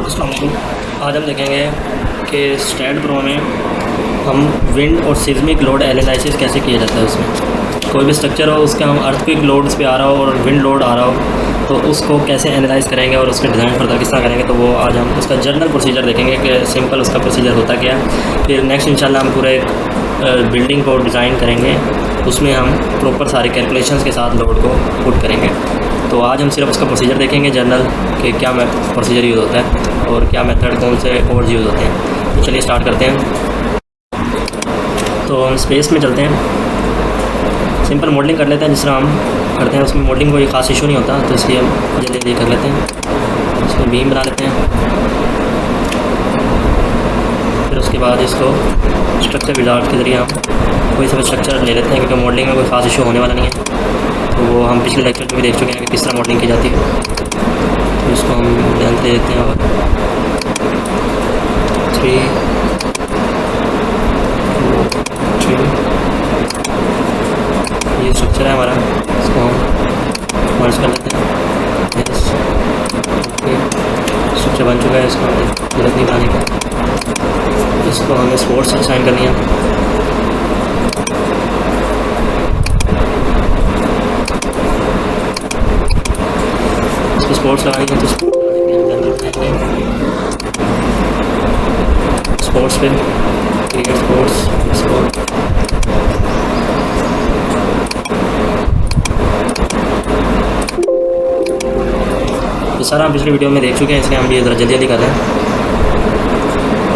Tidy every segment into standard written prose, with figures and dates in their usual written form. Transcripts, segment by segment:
अस्सलाम वालेकुम। आज हम देखेंगे कि स्टैंड प्रो में हम विंड और सिस्मिक लोड एनालिसिस कैसे किया जाता है। उसमें कोई भी स्ट्रक्चर हो, उसके हम अर्थक्वेक लोड्स पे आ रहा हो और विंड लोड आ रहा हो, तो उसको कैसे एनालाइज करेंगे और उसके डिज़ाइन फर्दर किस तरह करेंगे, तो वो आज हम उसका जनरल प्रोसीजर देखेंगे कि सिंपल उसका प्रोसीजर होता क्या है। फिर नेक्स्ट इंशाल्लाह हम पूरे बिल्डिंग को डिज़ाइन करेंगे, उसमें हम प्रॉपर सारे कैलकुलेशंस के साथ लोड को पुट करेंगे। तो आज हम सिर्फ उसका प्रोसीजर देखेंगे जनरल कि क्या प्रोसीजर यूज़ होता है और क्या मेथड कौन से कोड्स यूज़ होते हैं। तो चलिए स्टार्ट करते हैं। तो हम स्पेस में चलते हैं, सिंपल मॉडलिंग कर लेते हैं जिस तरह हम करते हैं। उसमें मॉडलिंग कोई ख़ास इशू नहीं होता, तो इसलिए हम जल्दी जल्दी कर लेते हैं। इसमें बीम बना लेते हैं, फिर उसके बाद इसको स्ट्रक्चर विजार्ड के ज़रिए हम कोई सा स्ट्रक्चर ले लेते हैं, क्योंकि मॉडलिंग में कोई ख़ास इशू होने वाला नहीं है। तो वो हम पिछले लेक्चर में भी देख चुके हैं कि किस तरह मॉडलिंग की जाती है। तो इसको हम लेंथ दे देते हैं और 3 2 3। ये स्ट्रक्चर है हमारा, इसको हम मर्ज कर लेते हैं। यस, ओके, स्ट्रक्चर बन चुका है। इसको हमें जरूरत नहीं बनाने की, इसको हमें स्पोर्ट्स असाइन करनी है। स्पोर्ट्स लगानी है तो स्पोर्ट्स पे क्रिकेट स्पोर्ट्स ये सारा हम पिछले वीडियो में देख चुके हैं, इसलिए हम भी ज़रा जल्दी जल्दी कर रहे हैं।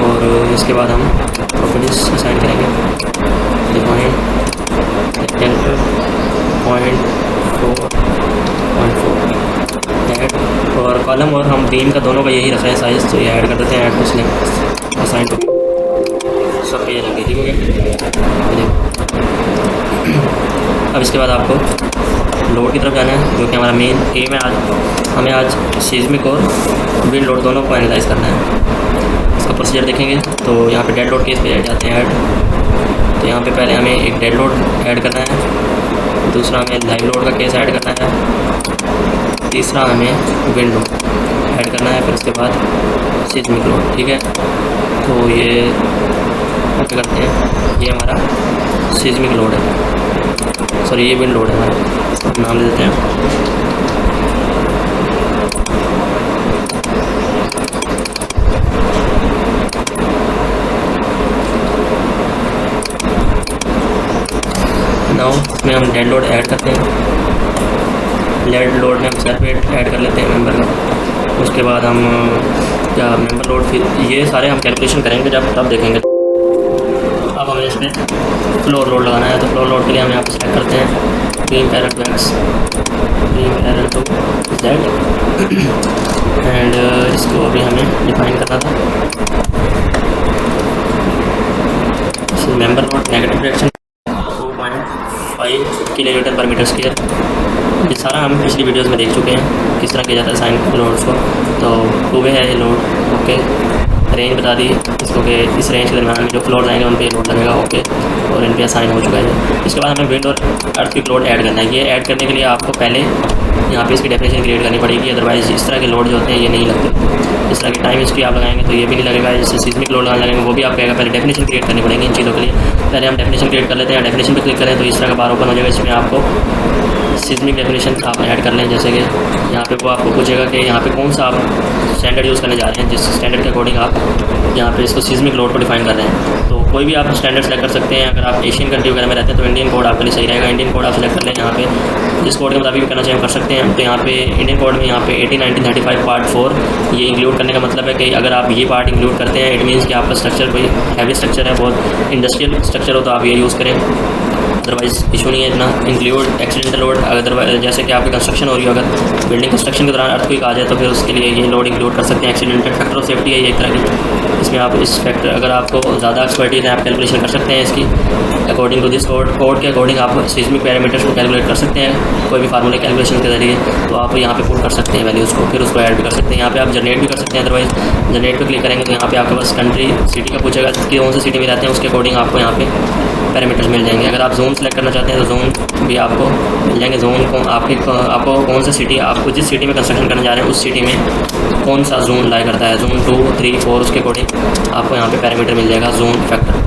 और इसके बाद हम प्रॉपर्टीज असाइन करेंगे। डिफाइन रेक्टेंगल 0.4 ऐड, और कॉलम और हम बीम का दोनों का यही रखा है साइज़, तो ये ऐड कर देते हैं। ऐड कुछ नहीं, असाइन टू सब ये लगे, ठीक हो गया। अब इसके बाद आपको लोड की तरफ जाना है, जो कि हमारा मेन एम है। आज हमें सिस्मिक और विंड लोड दोनों को एनालाइज करना है। इसका प्रोसीजर देखेंगे तो यहाँ पे डेड लोड केस पे जाते हैं ऐड। तो यहाँ पे पहले हमें एक डेड लोड ऐड करना है, दूसरा हमें लाइव लोड का केस ऐड करना है, तीसरा हमें विंड लोड ऐड करना है, फिर उसके बाद सिस्मिक लोड, ठीक है। तो ये क्या करते हैं, ये हमारा सिस्मिक लोड है, सॉरी ये विंड लोड है हमारा, नाम ले देते हैं। नाउ इसमें हम डेड लोड ऐड करते हैं। लेड लोड में हम सेपरेट ऐड कर लेते हैं मेंबर का। उसके बाद हम क्या मेंबर लोड, फिर ये सारे हम कैलकुलेशन करेंगे जब तब देखेंगे। अब हमें इसमें फ्लोर लोड लगाना है, तो फ्लोर लोड के लिए हम यहाँ पर सेलेक्ट करते हैं beam parallel to X, beam parallel to Z, and इसको अभी हमें डिफाइन करना था। Member load negative direction 2.5 kilometre per metre square. ये सारा हम पिछली वीडियोस में देख चुके हैं किस तरह किया जाता है साइन लोड्स को। तो टू वे है ये लोड, ओके। रेंज बता दी इसको कि इस रेंज के दरम्यान में जो फ्लोर आएंगे उन पे लोड लगेगा, ओके। और इन पे साइन हो चुका है। इसके बाद हमें विंड और अर्थक्वेक लोड ऐड करना है। ये ऐड करने के लिए आपको पहले यहाँ पे इसकी डेफिनेशन क्रिएट करनी पड़ेगी, अदरवाइज़ इस तरह के लोड जो होते हैं ये नहीं लगते। इस तरह की टाइम हिस्ट्री आप लगाएंगे तो ये भी नहीं लगेगा। जैसे सिस्मिक लोड लगाने लगेंगे वो भी आप कहेगा। पहले डेफिनेशन क्रिएट करनी पड़ेगी इन चीज़ों के लिए। पहले हम डेफिनेशन क्रिएट कर लेते हैं। डेफिनेशन पर क्लिक करें तो इस तरह का बार ओपन हो जाएगा। इसमें आपको सिस्मिक डेफिनेशन आप ऐड कर लें। जैसे कि यहाँ पे वो आपको पूछेगा कि यहाँ पे कौन सा आप स्टैंडर्ड यूज़ करने जा रहे हैं, जिस स्टैंडर्ड के अकॉर्डिंग आप यहाँ पे इसको सिस्मिक लोड को डिफाइन कर रहे हैं। तो कोई भी आप स्टैंडर्ड सेलेक्ट कर सकते हैं। अगर आप एशियन कंट्री वगैरह में रहते हैं तो इंडियन कोड आपके लिए सही रहेगा। इंडियन कोड आप सेलेक्ट कर लें। यहाँ पे जिस कोड के मुताबिक करना चाहिए कर सकते हैं। तो यहाँ पे इंडियन कोड में यहाँ पे 80 19 35 पार्ट 4 ये इंक्लूड करने का मतलब है कि अगर आप ये पार्ट इंक्लूड करते हैं, इट मीन्स कि आपका स्ट्रक्चर कोई हैवी स्ट्रक्चर है, बहुत इंडस्ट्रियल स्ट्रक्चर हो, तो आप ये यूज़ करें। अदरवाइज़ इशू नहीं है इतना। इंक्लूड एक्सीडेंटल लोड, अगर जैसे कि आपकी कंस्ट्रक्शन हो रही हो, अगर बिल्डिंग कंस्ट्रक्शन के दौरान अर्थक्वेक आ जाए तो फिर उसके लिए ये लोड इंक्लूड कर सकते हैं। एक्सीडेंटल फैक्टर ऑफ सेफ्टी है ये एक तरह की। इसमें आप इस फैक्टर, अगर आपको ज़्यादा एक्सपर्टीज है, आप कैलकुलेशन कर सकते हैं इसकी अकॉर्डिंग टू दिस कोड के अकॉर्डिंग आप सिस्मिक पैरामीटर्स को कैलकुलेट कर सकते हैं कोई भी फार्मूले कैलकुलेशन के ज़रिए। तो आप यहाँ पे पुट कर सकते हैं वैल्यूज़ को, फिर उसको ऐड भी कर सकते हैं। यहाँ पे आप जनरेट भी कर सकते हैं। अदरवाइज जनरेट पर क्लिक करेंगे तो यहाँ पे आपके पास कंट्री सिटी का पूछेगा कि कौन सी सिटी में रहते हैं, उसके अकॉर्डिंग आपको यहाँ पे पैरामीटर्स मिल जाएंगे। अगर आप जोन सेलेक्ट करना चाहते हैं तो जोन भी आपको मिल जाएंगे। जोन को आपको कौन सा सिटी, आपको जिस सिटी में कंस्ट्रक्शन करने जा रहे हैं उस सिटी में कौन सा जोन लाई करता है, जोन 2, 3, 4, उसके अकॉर्डिंग आपको यहाँ पे पैरामीटर मिल जाएगा जोन फैक्टर।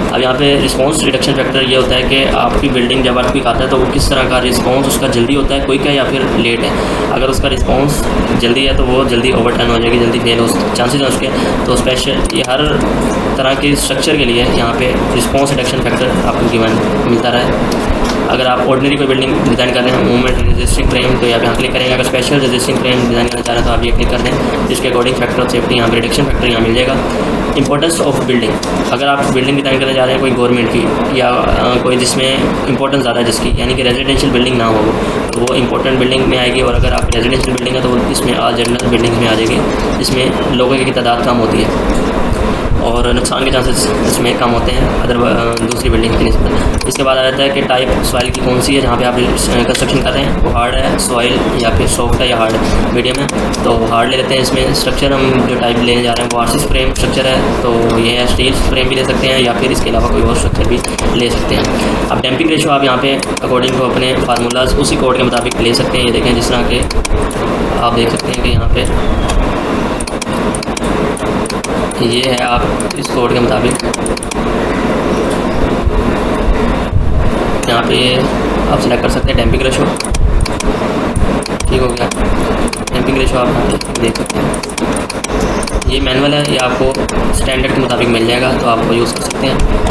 अब यहाँ पे रिस्पांस रिडक्शन फैक्टर ये होता है कि आपकी बिल्डिंग जब अर्थक्वेक आता है तो वो किस तरह का रिस्पांस उसका जल्दी होता है, क्विक है या फिर लेट है। अगर उसका रिस्पांस जल्दी है तो वो जल्दी ओवरटर्न हो जाएगी, जल्दी फेल हो चांसेस हैं उसके। तो स्पेशल ये हर तरह के स्ट्रक्चर के लिए यहाँ पे रिस्पांस रिडक्शन फैक्टर आपको गिवन मिलता रहा है। अगर आप ऑर्डिनरी कोई बिल्डिंग डिज़ाइन कर रहे हैं मूवमेंट रेजिस्टिंग फ्रेम तो यहाँ क्लिक करेंगे। अगर स्पेशल रेजिस्टिंग फ्रेम डिज़ाइन करना चाह रहे हैं तो आप ये क्लिक कर दें, जिसके अकॉर्डिंग फैक्टर ऑफ सेफ्टी यहाँ पे रिडक्शन फैक्टर यहाँ मिल जाएगा। इंपॉर्टेंस ऑफ बिल्डिंग, अगर आप बिल्डिंग डिज़ाइन करने जा रहे हैं कोई गवर्नमेंट की या कोई जिसमें इंपॉर्टेंस ज़्यादा है जिसकी, यानी कि रेजिडेंशियल बिल्डिंग ना हो तो वो इंपॉर्टेंट बिल्डिंग में आएगी। और अगर आप रेजिडेंशियल बिल्डिंग है तो वो इसमें ऑल जनरल बिल्डिंग में आ जाएगी, जिसमें लोगों की तादाद कम होती है और नुकसान के चांसेस इसमें कम होते हैं अदर दूसरी बिल्डिंग की निस्बत। इसके बाद आ जाता है कि टाइप सॉइल की कौन सी है जहाँ पे आप कंस्ट्रक्शन कर रहे हैं, वो हार्ड है सॉइल या फिर सॉफ्ट है या हार्ड मीडियम है। तो हार्ड ले लेते हैं। इसमें स्ट्रक्चर हम जो टाइप लेने जा रहे हैं वो आरसीसी फ्रेम स्ट्रक्चर है, तो ये है स्टील फ्रेम भी ले सकते हैं या फिर इसके अलावा कोई और स्ट्रक्चर भी ले सकते हैं। अब डैम्पिंग रेशो आप यहाँ पे अकॉर्डिंग टू अपने फार्मूलाज उसी कोड के मुताबिक ले सकते हैं। ये देखें जिस तरह के आप देख सकते हैं कि यहाँ पे ये है, आप इस कोड के मुताबिक यहाँ पे आप सिलेक्ट कर सकते हैं डैम्पिंग रेशो। ठीक हो गया, डैम्पिंग रेशो आप देख सकते हैं। ये मैनुअल है, ये आपको स्टैंडर्ड के मुताबिक मिल जाएगा तो आप यूज़ कर सकते हैं।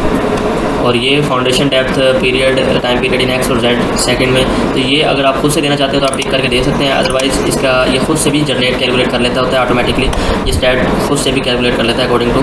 और ये foundation depth period time period in X और जेड सेकंड में, तो ये अगर आप खुद से देना चाहते हो तो आप टिक करके दे सकते हैं। अदरवाइज़ इसका ये खुद से भी जनरेट कैलकुलेट कर लेता होता है ऑटोमेटिकली, ये स्टैट खुद से भी कैलकुलेट कर लेता है अकॉर्डिंग टू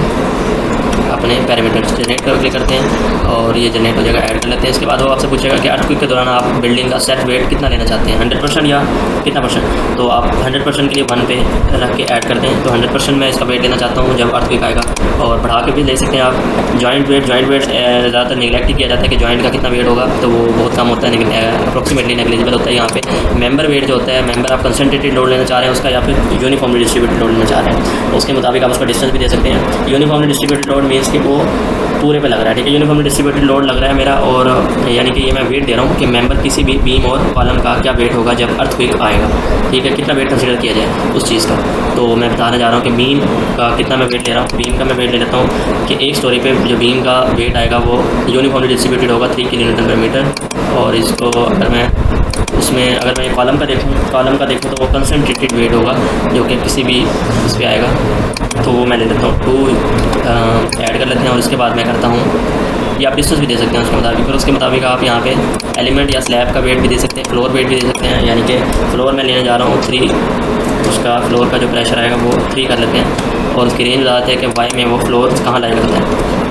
अपने पैरामीटर्स। जनरेट कर क्लिक करते हैं और ये जनरेट हो जाएगा, ऐड कर लेते हैं। इसके बाद वो आपसे पूछेगा कि अर्थक्वेक के दौरान आप बिल्डिंग का सेट वेट कितना लेना चाहते हैं, 100% या कितना परसेंट। तो आप 100% के लिए 1 पे रख के ऐड करते हैं। तो 100% मैं इसका वेट लेना चाहता हूँ जब अर्थक्वेक आएगा, और बढ़ा के भी ले सकते हैं आप। जॉइंट वेट ज़्यादातर निगलेक्ट ही किया जाता है कि जॉइंट का कितना वेट होगा, तो वो बहुत कम होता है, अप्रोक्सीमेटली नेग्लिजिबल होता है। यहाँ पे मेंबर वेट जो होता है, मेंबर आप कंसनट्रेटेड लोड लेना चाह रहे हैं उसका या फिर यूनिफॉर्मली डिस्ट्रीब्यूटेड लोड लेना चाह रहे हैं, उसके मुताबिक आप उसका डिस्टेंस भी दे सकते हैं। यूनिफॉर्मली डिस्ट्रीब्यूटेड लोड मीन्स कि वो पूरे पे लग रहा है, ठीक है। यूनिफॉर्मली डिस्ट्रीब्यूटेड लोड लग रहा है मेरा, और यानी कि ये मैं वेट दे रहा हूँ कि मेंबर किसी भी बीम और कॉलम का क्या वेट होगा जब अर्थक्वेक आएगा, ठीक है। कितना वेट कंसीडर किया जाए उस चीज़ का, तो मैं बताने जा रहा हूँ कि बीम का कितना मैं वेट ले रहा हूँ। बीम का मैं वेट ले लेता हूँ कि एक स्टोरी पे जो बीम का वेट आएगा वो यूनिफॉर्मली डिस्ट्रीब्यूटेड होगा 3 kN/m। और इसको अगर मैं अगर मैं कॉलम का देखूँ तो वो कंसनट्रेटेड वेट होगा जो कि किसी भी इस पर आएगा, तो वो मैं ले लेता हूँ 2 ऐड कर लेते हैं। और इसके बाद मैं करता हूँ, या आप डिस्टेंस भी दे सकते हैं उसके मुताबिक, फिर उसके मुताबिक आप यहाँ पे एलिमेंट या स्लैब का वेट भी दे सकते हैं, फ्लोर वेट भी दे सकते हैं। यानी कि फ्लोर में लेने जा रहा हूँ 3, उसका फ्लोर का जो प्रेशर आएगा वो 3 कर लेते हैं। और उसकी रेंज बताते हैं कि वाई में वो फ्लोर कहाँ लाई करता है।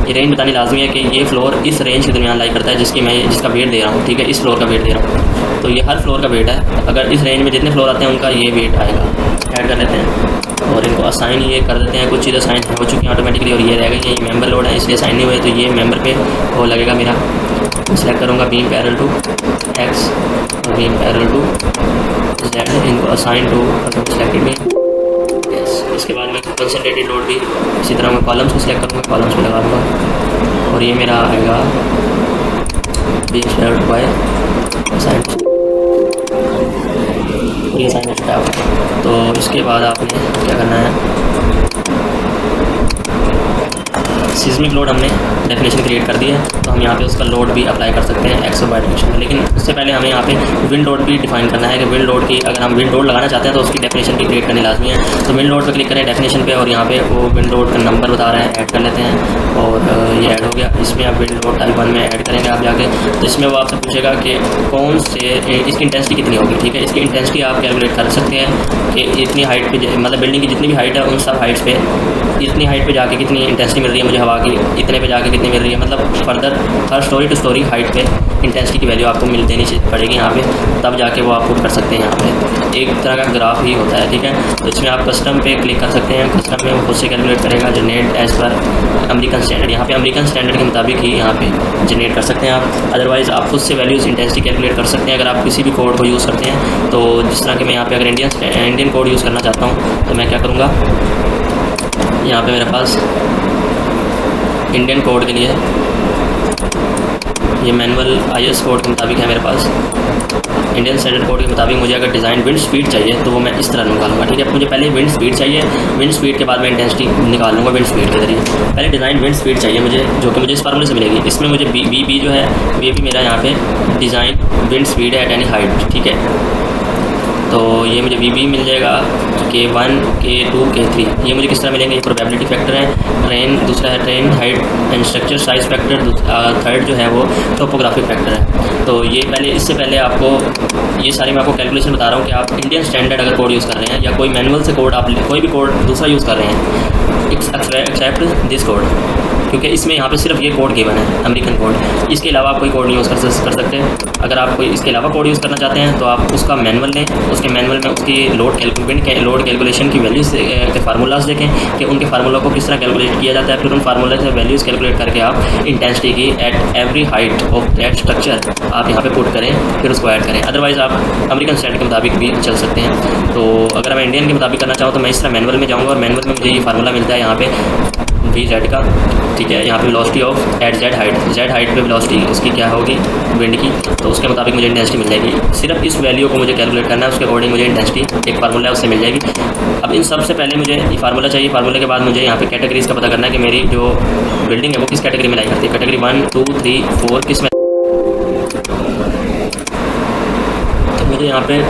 ये रेंज बतानी लाजमी है कि ये फ्लोर इस रेंज के दरमियान लाई करता है जिसका वेट दे रहा हूँ, ठीक है। इस फ्लोर का वेट दे रहा हूँ, तो ये हर फ्लोर का वेट है। अगर इस रेंज में जितने फ्लोर आते हैं उनका ये वेट आएगा, ऐड कर लेते हैं। और इनको असाइन ये कर देते हैं, कुछ चीज़ें असाइन हो चुकी हैं ऑटोमेटिकली, और ये रहेगा ये मेंबर लोड है इसलिए असाइन नहीं हुए, तो ये मेंबर पे वो लगेगा मेरा। सेलेक्ट करूँगा बीम पैरेलल टू एक्स और बीम पैरेलल टू जेड, इनको असाइन टू सेलेक्टेड बीम। इसके बाद मैं कंसनट्रेटेड लोड भी इसी तरह मैं कॉलम्स को सिलेक्ट करूँगा, कॉलम्स पे लगा दूँगा, और ये मेरा आएगा beam parallel to Y sign, और ये साइन हो चुका है। तो इसके बाद आपने क्या करना है, सिस्मिक लोड हमने डेफिनेशन क्रिएट कर दी है, तो हम यहाँ पे उसका लोड भी अप्लाई कर सकते हैं एक्स और वाई डायरेक्शन में। लेकिन उससे पहले हमें यहाँ पे विंड लोड भी डिफाइन करना है कि विंड लोड की, अगर हम विंड लोड लगाना चाहते हैं तो उसकी डेफिनेशन भी क्रिएट करनी लाजमी है। तो विंड लोड पर क्लिक करें डेफिनेशन पे, और यहाँ पे वो विंड लोड का नंबर बता रहा है, ऐड कर लेते हैं। और ये ऐड हो गया। इसमें आप विंड लोड टाइप 1 में ऐड करेंगे आप जाके, तो इसमें वो आपसे पूछेगा कि कौन से इसकी इंटेंसिटी कितनी होगी, ठीक है। इसकी इंटेंसिटी आप कैलकुलेट कर सकते हैं कि इतनी हाइट पे, मतलब बिल्डिंग की जितनी भी हाइट है उन सब हाइट्स पे, इतनी हाइट पे जाके कितनी इंटेंसिटी मिल रही है मुझे हवा की, इतने पे जाके कितनी मिल रही है, मतलब फर्दर हर स्टोरी टू स्टोरी हाइट पे इंटेंसिटी की वैल्यू आपको मिल देनी पड़ेगी यहाँ पे, तब जाके वो आप पुट कर सकते हैं। यहाँ पे एक तरह का ग्राफ ही होता है, ठीक है। तो इसमें आप कस्टम पे क्लिक कर सकते हैं, कस्टम में वो खुद से कैलकुलेट करेगा generate as per American standard. यहाँ पे अमेरिकन स्टैंडर्ड के मुताबिक ही यहाँ पे जनरेट कर सकते हैं आप। अदरवाइज़ आप खुद से वैल्यूज़ इंटेंसिटी कैलकुलेट कर सकते हैं अगर आप किसी भी कोड को यूज़ करते हैं। तो जिस तरह के मैं यहाँ पे अगर इंडियन कोड यूज़ करना चाहता हूँ तो मैं क्या करूँगा, यहाँ पे मेरे पास इंडियन कोड के लिए ये मैनुअल IS कोड के मुताबिक है मेरे पास। इंडियन स्टैंडर्ड कोड के मुताबिक मुझे अगर डिज़ाइन विंड स्पीड चाहिए तो वो मैं इस तरह निकालूंगा, ठीक है। मुझे पहले विंड स्पीड चाहिए, विंड स्पीड के बाद मैं इंटेंसिटी निकाल लूँगा विंड स्पीड के जरिए। पहले डिज़ाइन विंड स्पीड चाहिए मुझे, जो कि मुझे इस फार्मूले से मिलेगी। इसमें मुझे बी जो है बी मेरा यहाँ पे डिज़ाइन विंड स्पीड है एट एनी हाइट, ठीक है। तो ये मुझे बी मिल जाएगा, K1, K2, K3 ये मुझे किस तरह मिलेंगे। ये प्रोबेबिलिटी फैक्टर है, ट्रेन दूसरा है train height and structure size factor, third जो है वो टोपोग्राफिक फैक्टर है। तो ये पहले इससे पहले आपको ये सारी मैं आपको कैलकुलेशन बता रहा हूँ कि आप इंडियन स्टैंडर्ड अगर कोड यूज़ कर रहे हैं या कोई मैनुअल से कोड आप कोई भी कोड दूसरा यूज़ कर रहे हैं, एक्सेप्ट दिस कोड, क्योंकि इसमें यहाँ पे सिर्फ ये कोड गिवन है अमेरिकन कोड। इसके अलावा आप कोई कोड नहीं यूज़ कर सकते। अगर आप कोई इसके अलावा कोड यूज़ करना चाहते हैं तो आप उसका मैनुअल लें, उसके मैनुअल में उसकी लोड कैलकुलेशन की वैल्यूज़ के फार्मूलाज देखें कि उनके फार्मूला को किस तरह कैलकुलेट किया जाता है। फिर उन फार्मूला से वैल्यूज़ कैलकुलेट करके आप इंटेंसिटी की at every height of that structure आप यहाँ पे पुट करें, फिर उसको ऐड करें। अदरवाइज़ आप अमेरिकन स्टैंडर्ड के मुताबिक भी चल सकते हैं। तो अगर मैं इंडियन के मुताबिक करना चाहूँ तो मैं इस तरह मैनुअल में जाऊँगा और मैनुअल में मुझे ये फार्मूला मिलता है यहाँ पे VZ का, ठीक है। यहाँ पे velocity of at Z height पे वेलोसिटी उसकी क्या होगी विंड की, तो उसके मुताबिक मुझे इंटेंसिटी मिल जाएगी। सिर्फ इस वैल्यू को मुझे कैलकुलेट करना है, उसके अकॉर्डिंग मुझे इंटेंसिटी एक फार्मूला है उससे मिल जाएगी। अब इन सबसे पहले मुझे ये फार्मूला चाहिए। फार्मूले के बाद मुझे यहाँ पे कैटेगरीज का पता करना है कि मेरी जो बिल्डिंग है वो किस कैटेगरी में लाई करती है। कैटेगरी 1, 2, 3, 4 किस में, तो मुझे यहाँ पे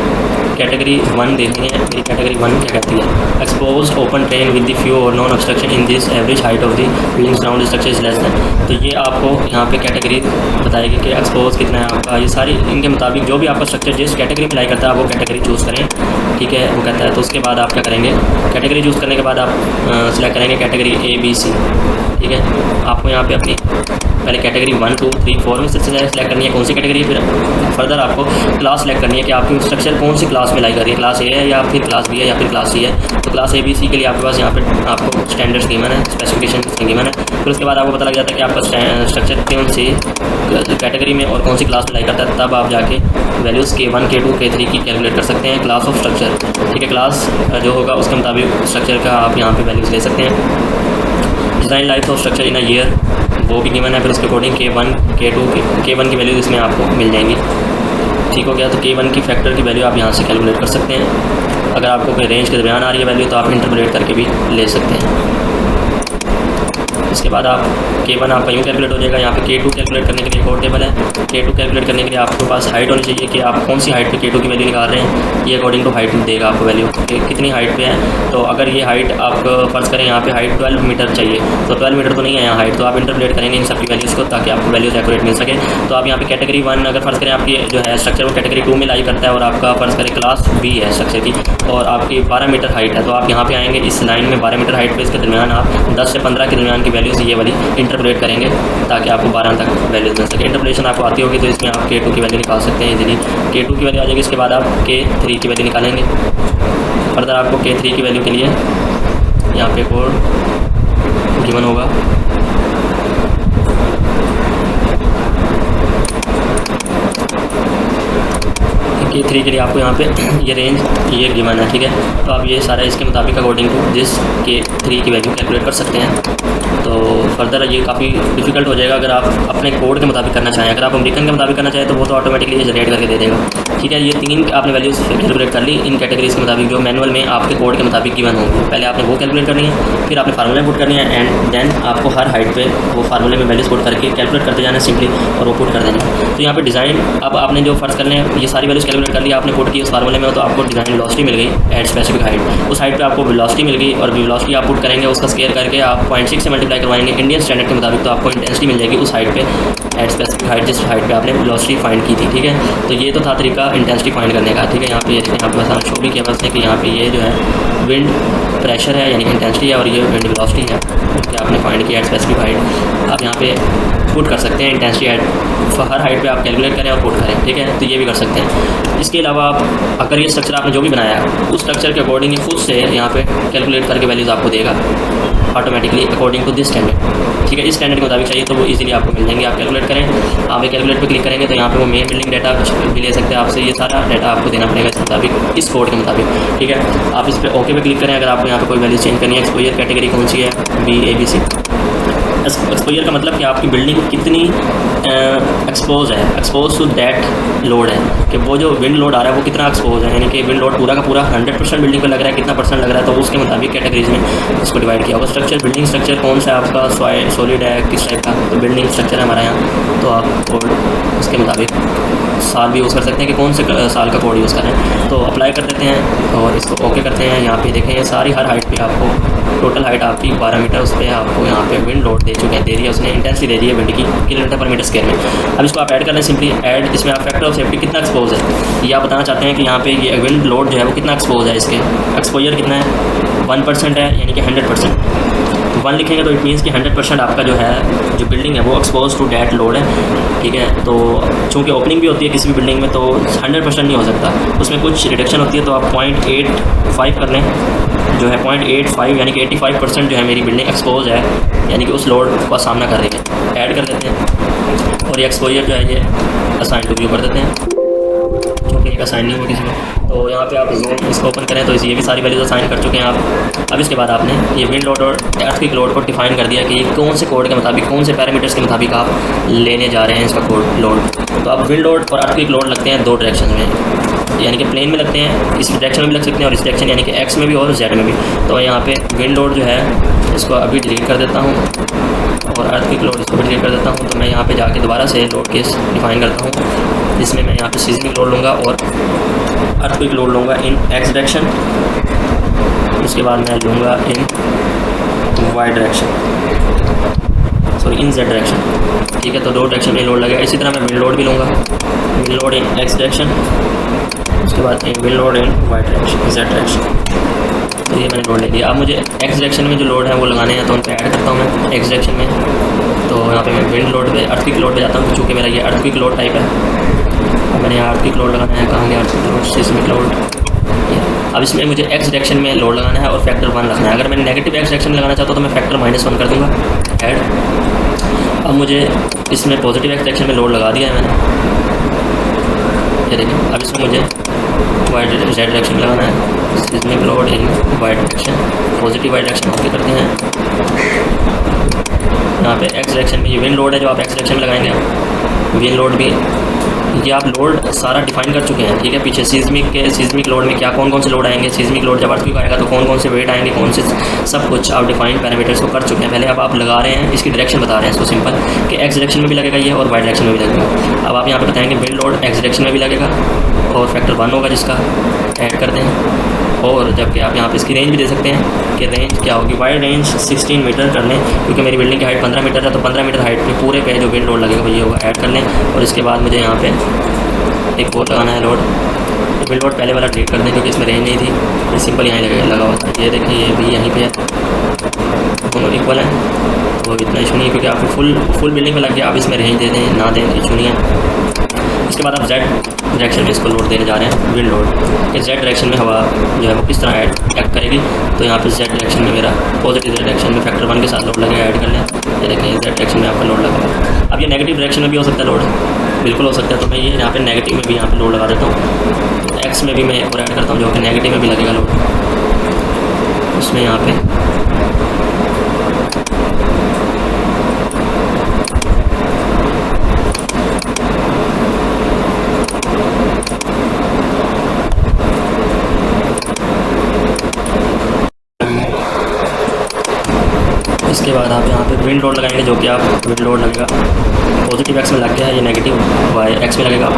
कैटेगरी 1 देखनी है। मेरी कैटेगरी 1 क्या कहती है, expose open terrain with the few और non obstruction in this average height of the building surround structure is less than. तो ये आपको यहाँ पे कैटेगरी बताएगी कि एक्सपोज कितना है आपका। ये सारी इनके मुताबिक जो भी आपका स्ट्रक्चर जिस कैटेगरी में लाई करता है आप वो कैटेगरी चूज़ करें, ठीक है। वो कहता है तो उसके बाद आप क्या करेंगे, कैटेगरी चूज़ करने के बाद आप सिलेक्ट करेंगे कैटेगरी A, B, C, ठीक है। आपको यहाँ पे अपनी पहले कैटेगरी 1, 2, 3, 4 में से सेलेक्ट करनी है कौन सी कैटेगरी। फिर फर्दर आपको क्लास सेलेक्ट करनी है कि आपकी स्ट्रक्चर कौन सी क्लास में लाई कर रही है, क्लास A है या फिर क्लास B है या फिर क्लास C है। तो क्लास A, B, C के लिए आपके पास यहाँ पे आपको स्टैंडर्ड्स गिवन है, स्पेसिफिकेशन गिवन है। फिर उसके बाद आपको पता लग जाता है कि आपका स्ट्रक्चर कौन सी कैटेगरी में और कौन सी क्लास में लाई करता है। तब आप जाके वैल्यूज़ K1, K2, K3 की कैलकुलेट कर सकते हैं क्लास ऑफ स्ट्रक्चर, ठीक है। क्लास जो होगा उसके मुताबिक स्ट्रक्चर का आप यहाँ पे वैल्यूज़ ले सकते हैं। Design life of structure in a year वो भी गिवन है। फिर उसके अकॉर्डिंग K1, K2, K1 की वैल्यूज़ इसमें आपको मिल जाएंगी, ठीक हो गया। तो K1 की फैक्टर की वैल्यू आप यहाँ से कैलकुलेट कर सकते हैं। अगर आपको कोई रेंज के दरमियान आ रही है वैल्यू तो आप इंटरपोलेट करके भी ले सकते हैं। इसके बाद आप K1 आपका यूँ कैलकुलेट हो जाएगा। यहाँ पे K2 कैलकुलेट करने के लिए एक और टेबल है। K2 कैलकुलेट करने के लिए आपके पास हाइट होनी चाहिए कि आप कौन सी हाइट पे K2 की वैल्यू निकाल रहे हैं। ये अकॉर्डिंग टू हाइट देगा आपको वैल्यू कि कितनी हाइट पे है। तो अगर ये हाइट आप फ़र्ज़ करें यहाँ पे हाइट 12 मीटर चाहिए, तो 12 मीटर तो नहीं है यहाँ हाइट, तो आप इंटरपोलेट करेंगे इन सबकी वैल्यूज़ को ताकि आपको वैल्यूज़ एक्यूरेट मिल सके। तो आप यहाँ पे कैटेगरी 1 अगर फ़र्ज़ करें आपकी जो है स्ट्रक्चर वो कैटेगरी 2 में लाई करता है और आपका फ़र्ज़ करें क्लास B है स्ट्रक्चर की और आपकी 12 मीटर हाइट है, तो आप यहाँ पे आएंगे इस लाइन में 12 मीटर हाइट पे इसके दरमियान आप 10 से 15 के दरमियान की वैल्यूज़ ये वाली इंटरपोलेट करेंगे ताकि आपको 12 तक वैल्यूज़ मिल सके। इंटरपोलेशन आपको आती होगी तो इसमें आप K2 की वैल्यू निकाल सकते हैं इजीली। K2 की वैल्यू आ जाएगी, इसके बाद आप K3 की वैल्यू निकालेंगे। फर्दर आपको K3 की वैल्यू के लिए यहाँ पे कोड गिवन होगा। K3 के लिए आपको यहाँ पे ये रेंज ये गिवन है, ठीक है। तो आप ये सारा इसके मुताबिक अकॉर्डिंग टू दिस K3 की वैल्यू कैलकुलेट कर सकते हैं। तो फर्दर ये काफ़ी डिफिकल्ट हो जाएगा अगर आप अपने कोड के मुताबिक करना चाहें। अगर आप अमेरिकन के मुताबिक करना चाहें तो वो तो ऑटोमेटिकली ये जनरेट करके दे देगा, ठीक है। ये 3 आपने वैल्यूज़ कैलकुलेट कर ली इन कैटेगरीज के मुताबिक जो मैनुअल में आपके कोड के मुताबिक गिवन होंगे। पहले आपने वो कैलकुलेट करनी है, फिर आपने फार्मूले पुट करनी है एंड देन आपको हर हाइट पे वो फार्मूले में वैल्यूज़ पुट करके कैलकुलेट करते जाना सिंपली और वो पुट कर देना। तो यहाँ पे डिज़ाइन अब आपने जो फर्ज करने ये सारी वैल्यूज़ कैलकुलेट कर ली, आपने पुट की उस फार्मूले में, तो आपको डिज़ाइन वेलोसिटी मिल गई एट स्पेसिफिक हाइट। उस हाइट पे आपको वेलोसिटी मिल गई और वेलोसिटी आप पुट करेंगे उसका स्केयर करके आप 0.6 से मल्टीप्लाई करवाएंगे इंडियन स्टैंडर्ड के मुताबिक, तो आपको इंटेंसिटी मिल जाएगी उस हाइट पे एट स्पेसिफिक हाइट जिस हाइट पे आपने वेलोसिटी फाइंड की थी, ठीक है। तो ये तो था तरीका इंटेंसिटी फाइंड करने का, ठीक है। यहाँ पे बस शो भी किया बस कि यहाँ पे ये जो है विंड प्रेशर है यानी कि इंटेंसिटी है और ये विंड वेलोसिटी है कि आपने फाइंड किया एट स्पेसिफिक हाइट। आप यहाँ पे पुट कर सकते हैं इंटेंसिटी एट हर हाइट पे आप कैलकुलेट करें और पुट करें, ठीक है। तो ये भी कर सकते हैं। इसके अलावा आप अगर ये स्ट्रक्चर आपने जो भी बनाया है उस स्ट्रक्चर के अकॉर्डिंग खुद से यहाँ पे कैलकुलेट करके वैल्यूज़ आपको देगा automatically according to this standard, ठीक है। इस स्टैंडर्ड के मुताबिक चाहिए तो वो इजीली आपको मिल जाएंगे। आप कैलकुलेट करें, आप एक कैलकुलेट पे क्लिक करेंगे तो यहाँ पे वो मेन बिल्डिंग डाटा भी ले सकते हैं आपसे। ये सारा डाटा आपको देना पड़ेगा इस मुताबिक इस कोड के मुताबिक, ठीक है। आप इस पर ओके पे क्लिक करें अगर आपको यहाँ पे कोई वैल्यू चेंज करनी है। एक्सपोजर कैटेगरी कौन सी है, B, A, B, C, exposure का मतलब कि आपकी बिल्डिंग कितनी एक्सपोज टू दैट लोड है, कि वो जो विंड लोड आ रहा है वो कितना एक्सपोज है, यानी कि विंड लोड पूरा का पूरा 100% बिल्डिंग पे लग रहा है, कितना परसेंट लग रहा है, तो उसके मुताबिक कैटेगरीज में इसको डिवाइड किया होगा। स्ट्रक्चर, बिल्डिंग स्ट्रक्चर कौन सा है आपका, सॉलिड है, किस टाइप का, तो बिल्डिंग स्ट्रक्चर है हमारे यहाँ, तो आप कोड उसके मुताबिक साल भी यूज़ कर सकते हैं कि कौन से साल का कोड यूज़ करें। तो अप्लाई कर देते हैं और इसको ओके करते हैं। यहाँ पे देखें, ये सारी हर हाइट पे आपको टोटल हाइट आपकी 12 मीटर, उस पर आपको यहाँ पे विंड लोड दे चुके हैं, दे दिया उसने, इंटेंसिटी दे दी है विंड की km/m² में। अब इसको आप ऐड कर लें, सिंपली ऐड, इसमें आप फैक्टर ऑफ सेफ्टी कितना एक्सपोज है ये आप बताना चाहते हैं कि यहाँ पे ये विंड लोड जो है वो कितना एक्सपोज है, इसके एक्सपोजर कितना है, 1% है, यानी कि 100%। 1 लिखेंगे तो इट मीन्स कि 100% आपका जो है जो बिल्डिंग है वो एक्सपोज टू डैट लोड है, ठीक है। तो चूँकि ओपनिंग भी होती है किसी भी बिल्डिंग में, तो 100% नहीं हो सकता, उसमें कुछ रिडक्शन होती है, तो आप 0.85 कर लें, जो है 0.85, यानी कि 85% जो है मेरी बिल्डिंग एक्सपोज है, यानी कि उस लोड का सामना कर रही है। ऐड कर देते हैं और ये एक्सपोजर जो है ये असाइन टू व्यू कर देते हैं, क्योंकि एक असाइन नहीं हुआ किसी को। तो यहाँ पे आप जोन इसको ओपन करें तो ये भी सारी वैल्यूज असाइन कर चुके हैं आप। अब इसके बाद आपने ये विंड लोड और अर्थक्वेक लोड को डिफाइन कर दिया कि ये कौन से कोड के मुताबिक, कौन से पैरामीटर्स के मुताबिक आप लेने जा रहे हैं इसका कोड लोड। तो अब विंड लोड और अर्थक्वेक लोड लगते हैं 2 डायरेक्शन में, यानी कि प्लेन में लगते हैं, इस डायरेक्शन में भी लग सकते हैं और इस डायरेक्शन यानी कि एक्स में भी और जेड में भी। तो यहाँ पे विंड लोड जो है इसको अभी डिलीट कर देता हूँ और अर्थक्वेक लोड इसको भी डिलीट कर देता हूँ। तो मैं यहाँ पे जाके दोबारा से लोड केस डिफाइन करता हूँ, जिसमें मैं यहाँ पे सीजमिक लोड लूँगा और अर्थक्वेक लोड लूँगा इन एक्स डायरेक्शन, उसके बाद मैं लूँगा in Y direction, sorry in Z direction, ठीक है। तो 2 डायरेक्शन में लोड लगेगा। इसी तरह मैं विंड लोड भी लूँगा, wind load in X direction, उसके बाद wind load in Y direction, Z direction. तो ये मैंने लोड ले लिया। अब मुझे एक्स डायरेक्शन में जो लोड है वो लगाने हैं, तो उन पर ऐड करता हूँ मैं एक्स डायरेक्शन में। तो यहाँ पे मैं विंड लोड पे अर्थक्वेक लोड पे जाता हूँ, चूँकि मेरा ये अर्थक्वेक लोड टाइप है। मैंने यहाँ अर्थक्वेक लोड लगाना है, कहाँ गया अर्थक्वेक लोड, सीस्मिक लोड। अब इसमें मुझे एक्स डायरेक्शन में लोड लगाना है और फैक्टर 1 रखना है। अगर मैंने नेगेटिव एक्स डायरेक्शन लगाना चाहता हूँ तो मैं फैक्टर -1 कर दूँगा, ऐड। अब मुझे इसमें पॉजिटिव एक्स डायरेक्शन में लोड लगा दिया है मैंने, ये देखिए। अब इसमें मुझे वाई जेड डायरेक्शन में लगाना है, seismic load in Y direction, positive Y direction okay करते हैं। यहाँ पे एक्स डायरेक्शन में ये विंड लोड है जो आप एक्स डायरेक्शन में लगाएंगे, विंड लोड भी ये आप लोड सारा डिफाइन कर चुके हैं, ठीक है। पीछे सीस्मिक लोड में क्या कौन कौन से लोड आएंगे, सीस्मिक लोड जब अर्थक्वेक आएगा तो कौन कौन से वेट आएंगे, कौन से, सब कुछ आप डिफाइन पैरामीटर्स को कर चुके हैं पहले। अब आप लगा रहे हैं, इसकी डायरेक्शन बता रहे हैं इसको सिंपल कि एक्स डायरेक्शन में भी लगेगा ये और वाई डायरेक्शन में भी लगेगा। अब आप यहाँ पे बताएंगे विंड लोड एक्स डायरेक्शन में भी लगेगा और फैक्टर 1 होगा जिसका ऐड करते हैं। और जबकि आप यहाँ पे इसकी रेंज भी दे सकते हैं कि रेंज क्या होगी, वाइड रेंज 16 मीटर कर लें, क्योंकि मेरी बिल्डिंग की हाइट 15 मीटर है, तो 15 मीटर हाइट पे पूरे पे जो विंड लोड लगेगा ये होगा, ऐड कर लें। और इसके बाद मुझे यहाँ पे एक और लगाना है लोड, तो विंड लोड पहले वाला डिलीट कर दें क्योंकि इसमें रेंज नहीं थी, ये सिंपल यहाँ लगेगा, लगा हुआ था। ये देखिए ये भी यहीं पे है, दोनों इक्वल हैं, तो इतना इशू नहीं है क्योंकि आपको फुल बिल्डिंग में लग गया। आप इसमें रेंज दे दें ना दें इशू नहीं है। इसके बाद आप जेड डायरेक्शन में इसको लोड देने जा रहे हैं, विंड लोड कि जेड डायरेक्शन में हवा जो है वो किस तरह एक्ट करेगी। तो यहाँ पे जेड डायरेक्शन में मेरा पॉजिटिव डायरेक्शन में फैक्टर 1 के साथ लोड लगेगा, ऐड कर लें। ये देखें जेड डायरेक्शन में आपका लोड लगा। अब ये नेगेटिव डायरेक्शन में भी हो सकता है लोड, बिल्कुल हो सकता है। तो मैं ये यहाँ पे नेगेटिव में भी यहाँ पे लोड लगा देता हूँ, एक्स में भी मैं एक और ऐड करता हूँ जो कि नेगेटिव में भी लगेगा लोड, उसमें यहाँ पे इसके बाद आप यहाँ पे विंड लोड लगाएंगे, जो कि आप विंड लोड लगेगा पॉजिटिव एक्स में लग गया है, ये नेगेटिव वाई एक्स में लगेगा।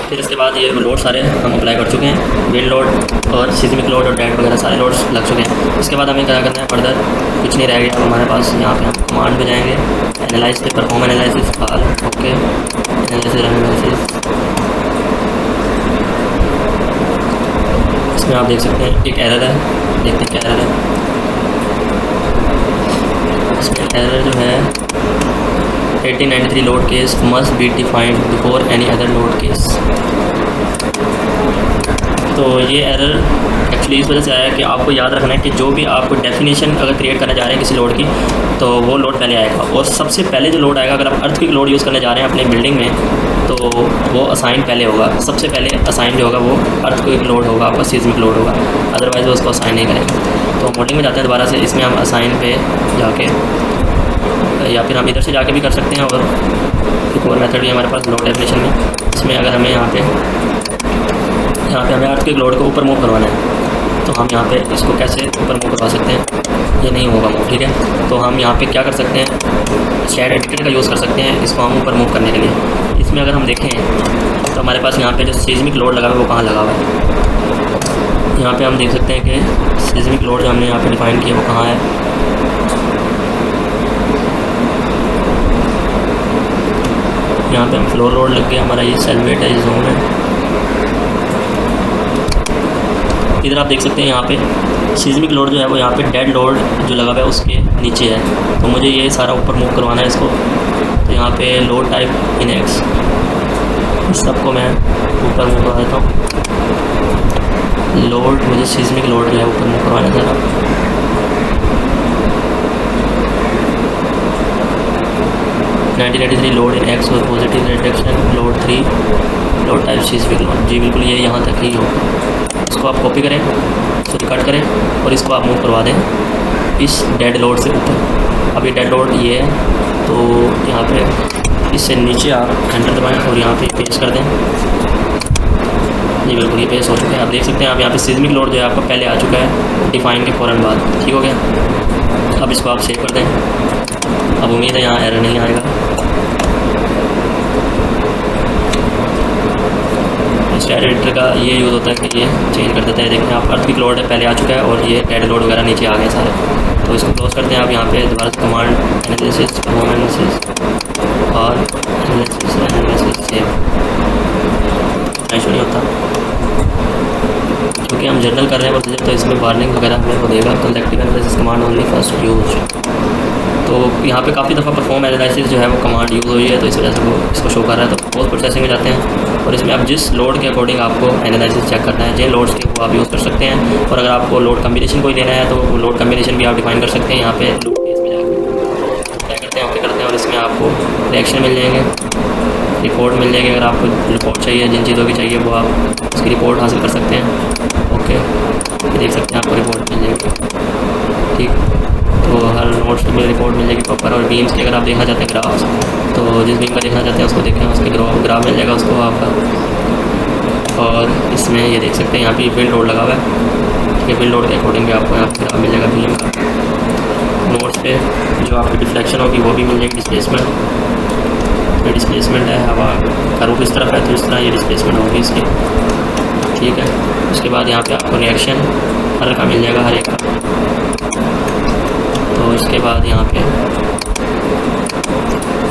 फिर इसके बाद ये लोड सारे हम अप्लाई कर चुके हैं, विंड लोड और सीस्मिक लोड और डैट वगैरह सारे लोड्स लग चुके हैं। इसके बाद हमें क्या करना है, फर्दर कुछ नहीं रह गया अब हमारे पास। यहाँ पे हम कमांड पे जाएंगे, एनालाइज पे, परफॉर्म एनालिसिस, फाल ओके, एनालिसिस। इसमें आप देख सकते हैं एक एरर है, देखते हैं क्या एरर है। इसमें एरर जो है 1893 load case must be defined before any other load case. तो ये एरर एक्चुअली इस वजह से आया है कि आपको याद रखना है कि जो भी आपको डेफिनेशन अगर क्रिएट करने जा रहे हैं किसी लोड की, तो वो लोड पहले आएगा। और सबसे पहले जो लोड आएगा, अगर आप अर्थक्वेक लोड यूज़ करने जा रहे हैं अपने बिल्डिंग में, तो वो असाइन पहले होगा। सबसे पहले असाइन जो होगा वो अर्थक्वेक लोड होगा, आपका सीस्मिक लोड होगा, अदरवाइज़ वो उसको असाइन नहीं करेंगे। तो मॉडलिंग में जाते हैं दोबारा से, इसमें हम असाइन पे जाके, या फिर हम इधर से जाके भी कर सकते हैं, और एक और मेथड भी हमारे पास लोड डेफिनेशन में। इसमें अगर हमें यहाँ पे हमें अर्थक्वेक लोड को ऊपर मूव करवाना है, तो हम यहाँ पे इसको कैसे ऊपर मूव करवा सकते हैं, ये नहीं होगा मूव, ठीक है। तो हम यहाँ पे क्या कर सकते हैं, शेड एडिटर का यूज़ कर सकते हैं इसको हम ऊपर मूव करने के लिए। इसमें अगर हम देखें तो हमारे पास यहाँ पे जो सीस्मिक लोड लगा हुआ है वो कहाँ लगा हुआ है। यहाँ पे हम देख सकते हैं कि सीस्मिक लोड जो हमने यहाँ पे डिफाइन किया वो कहाँ है। यहाँ पे हम फ्लोर लोड लग गया, हमारा ये सेल वेट है, ये जोन है। इधर आप देख सकते हैं यहाँ पे सीस्मिक लोड जो है वो यहाँ पे डेड लोड जो लगा हुआ है उसके नीचे है। तो मुझे ये सारा ऊपर मूव करवाना है इसको। तो यहाँ पे लोड टाइप इन एक्स, इस सबको मैं ऊपर मूव करवा देता हूँ। लोड, मुझे सीस्मिक लोड जो है ऊपर मूव करवाना है सारा। लोड इन एक्स और positive reduction load 3 load type seismic load. जी बिल्कुल, ये यहाँ तक ही होगा। इसको आप कॉपी करें, इसको कट करें और इसको आप मूव करवा दें इस डेड लोड से ऊपर। अब ये डेड लोड ये है, तो यहाँ पे इससे नीचे आप एंटर दबाएं और यहाँ पे पेस्ट कर दें। जी बिल्कुल, ये पेस्ट हो चुका है। आप देख सकते हैं, आप यहाँ पे सीस्मिक लोड जो है आपका पहले आ चुका है डिफाइन के फ़ौरन बाद, ठीक हो गया। अब इसको आप सेव कर दें। अब उम्मीद है यहाँ एरर नहीं आएगा। स्टैट एडिटर का ये यूज़ होता है कि ये चेंज कर देता है। देखिए आप अर्थक्वेक लोड पहले आ चुका है और ये डेड लोड वगैरह नीचे आ गए सारे। तो इसको क्लोज करते हैं। आप यहाँ पे दोबारा से कमांड एनालिसिस, परफॉर्म एनालिसिस और एनालिसिस सेव नहीं होता, क्योंकि हम जर्नल कर रहे हैं प्रोसीजर, तो इसमें वार्निंग वगैरह हमें वो देगा। Collective analysis command only first use. तो यहाँ पे काफ़ी दफ़ा परफॉर्म एनालिसिस जो है वो कमांड यूज़ हुई है, तो इस वजह से वो इसको शो कर रहा है। तो पोस्ट प्रोसेसिंग में जाते हैं और इसमें आप जिस लोड के अकॉर्डिंग आपको एनालिसिस चेक करना है, जिन लोड्स के वो आप यूज़ कर सकते हैं। और अगर आपको लोड कम्बिनेशन कोई लेना है तो वो लोड कम्बिनेशन भी आप डिफाइन कर सकते हैं। यहाँ पे लूप केस में जाकर क्या करते हैं, ओके करते हैं और इसमें आपको रिएक्शन मिल जाएंगे, रिपोर्ट मिल जाएगी। अगर आपको रिपोर्ट चाहिए, जिन चीज़ों की चाहिए वो आप उसकी रिपोर्ट हासिल कर सकते हैं। ओके, देख सकते हैं आपको रिपोर्ट मिल जाएगी, ठीक। तो हर नोट्स में रिपोर्ट मिल जाएगी प्रॉपर। और बीम्स की अगर आप देखना चाहते हैं ग्राफ्स, तो जिस बीम का देखना चाहते हैं उसको देखें, उसके ग्राफ मिल जाएगा उसको आपका। और इसमें ये देख सकते हैं यहाँ पे विंड लोड लगा हुआ है, ठीक है। विंड लोड के अकॉर्डिंग भी आपको यहाँ पर ग्राफ मिल जाएगा बीम का। नोट्स पे जो आपकी डिफ्लेक्शन होगी वो भी मिल जाएगी। डिस्प्लेसमेंट, ये डिस्प्लेसमेंट है, हवा का रुख इस तरफ है तो इस तरह ये डिस्प्लेसमेंट होगी इसकी, ठीक है। उसके बाद यहाँ पे आपको रिएक्शन हर का मिल जाएगा, हर एक का। तो इसके बाद यहाँ पे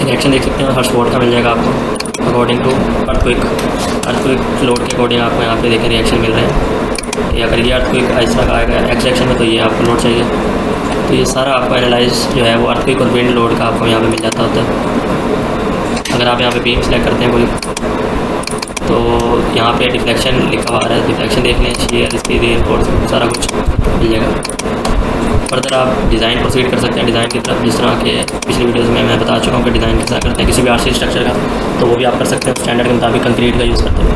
रिएक्शन देख सकते हैं, हर स्पॉट का मिल जाएगा आपको अकॉर्डिंग टू अर्थक्वेक लोड के अकॉर्डिंग आपको यहाँ पे देखें रिएक्शन मिल रहे हैं। कि अगर ये अर्थक्वेक ऐसा का आएगा एक्स डायरेक्शन में तो ये आपको लोड चाहिए। तो ये सारा आपको एनालाइज जो है वो अर्थक्वेक और विंड लोड का आपको यहाँ पे मिल जाता होता है। अगर आप यहाँ पे बीम सेलेक्ट करते हैं कोई, तो यहाँ पे डिफ्लेक्शन लिखा हुआ है, डिफ्लेक्शन देख लें, शेयर, स्पीड, रिइंफोर्समेंट सारा कुछ मिल जाएगा। फर्दर आप डिज़ाइन प्रोसीड कर सकते हैं डिज़ाइन की तरफ, जिस तरह के पिछली वीडियोज़ में मैं बता चुका हूँ कि डिज़ाइन किस तरह करते हैं किसी भी आरसी स्ट्रक्चर का, तो वो भी आप कर सकते हैं स्टैंडर्ड के मुताबिक कंक्रीट का यूज़ करते हैं।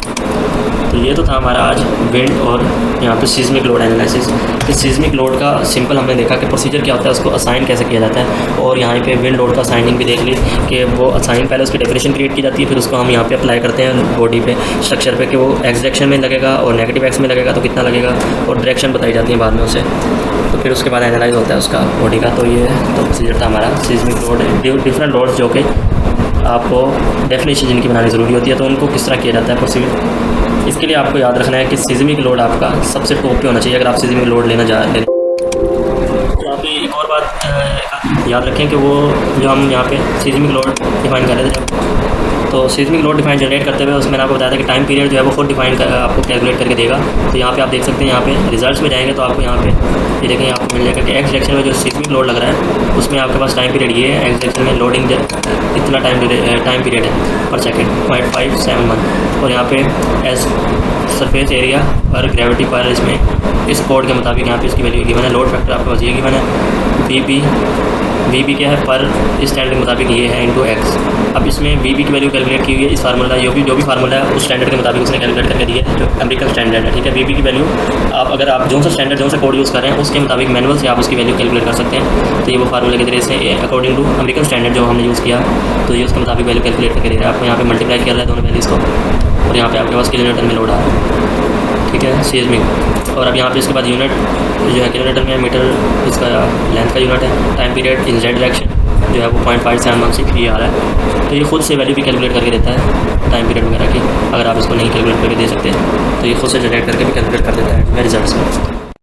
तो ये तो था हमारा आज विंड और यहाँ पे सीस्मिक लोड एनालिसिस। कि सीस्मिक लोड का सिंपल हमने देखा कि प्रोसीजर क्या होता है, उसको असाइन कैसे किया जाता है। और यहाँ पे विंड लोड का असाइनिंग भी देख ली कि वो असाइन पहले उसकी डेफिनेशन क्रिएट की जाती है, फिर उसको हम यहाँ पे अप्लाई करते हैं बॉडी पे, स्ट्रक्चर पे, कि वो एक्स डायरेक्शन में लगेगा और नेगेटिव एक्स में लगेगा तो कितना लगेगा, और डायरेक्शन बताई जाती है बाद में उसे। तो फिर उसके बाद एनालाइज होता है उसका बॉडी का। तो ये तो प्रोसीजर था हमारा सीस्मिक लोड, डिफरेंट लोड्स जो कि आपको डेफिनेशन जिनकी बनानी ज़रूरी होती है, तो उनको किस तरह किया जाता है प्रोसीजर। इसके लिए आपको याद रखना है कि सीस्मिक लोड आपका सबसे टॉप पे होना चाहिए अगर आप सीस्मिक लोड लेना जा रहे हैं। यहाँ पे एक और बात याद रखें कि वो जो हम यहाँ पे सीस्मिक लोड डिफाइन कर रहे थे, तो सीस्मिक लोड डिफाइन जनरेट करते हुए उसमें आपको बताया था कि टाइम पीरियड जो है वो खुद डिफाइन कर आपको कैलकुलेट करके देगा। तो यहाँ पे आप देख सकते हैं, यहाँ पे रिजल्ट्स में जाएंगे तो आपको यहाँ पे ये देखें आपको मिल जाएगा कि एक्स डायरेक्शन में जो सीस्मिक लोड लग रहा है उसमें आपके पास टाइम पीरियड ये है, एक्स डायरेक्शन में लोडिंग इतना टाइम पीरियड है पर सेकेंड 0.57 मंथ। और यहाँ पे एज सरफेस एरिया पर ग्रेविटी पर इसमें इस कोड के मुताबिक यहाँ पे इसकी वैल्यू गिवन है। लोड फैक्टर आपके पास ये गिवन है, वी क्या है पर स्टैंडर्ड के मुताबिक ये है इंटू एक्स। अब इसमें वी की वैल्यू कैलकुलेट की हुई है इस फार्मूला, जो भी फार्मूला है उस स्टैंडर्ड के मुताबिक उसने कैलकुलेट करके दी है, जो अमेरिकन स्टैंडर्ड है, ठीक है। वी की वैल्यू आप अगर आप जो सा स्टैंडर्ड जो सा कोड यूज़ कर रहे हैं उसके मुताबिक मैनुअल से आप उसकी वैल्यू कैलकुलेट कर सकते हैं। तो ये वो फार्मूले के जरिए से अकॉर्डिंग टू अमेरिकन स्टैंडर्ड जो हमने यूज़ किया, तो ये उसके मुताबिक वैल्यू कैलकुलेट करके दे रहा है आपको। यहाँ पे मल्टीप्लाई कर रहा है दोनों वैल्यूज़ को, और यहाँ पे आपके पास किलोमीटर में लोड आ रहा है, ठीक है, सीज़मिक। और अब यहाँ पे इसके बाद यूनिट जो है किलोमीटर में, मीटर इसका लेंथ का यूनिट है, time period in Z direction जो है वो 0.5716 ये आ रहा है। तो ये खुद से वैल्यू भी कैलकुलेट करके देता है टाइम पीरियड वगैरह की। अगर आप इसको नहीं कैलकुलेट करके दे सकते तो ये खुद से जनरेट करके भी कैलकुलेट कर देता है रिजल्ट्स में।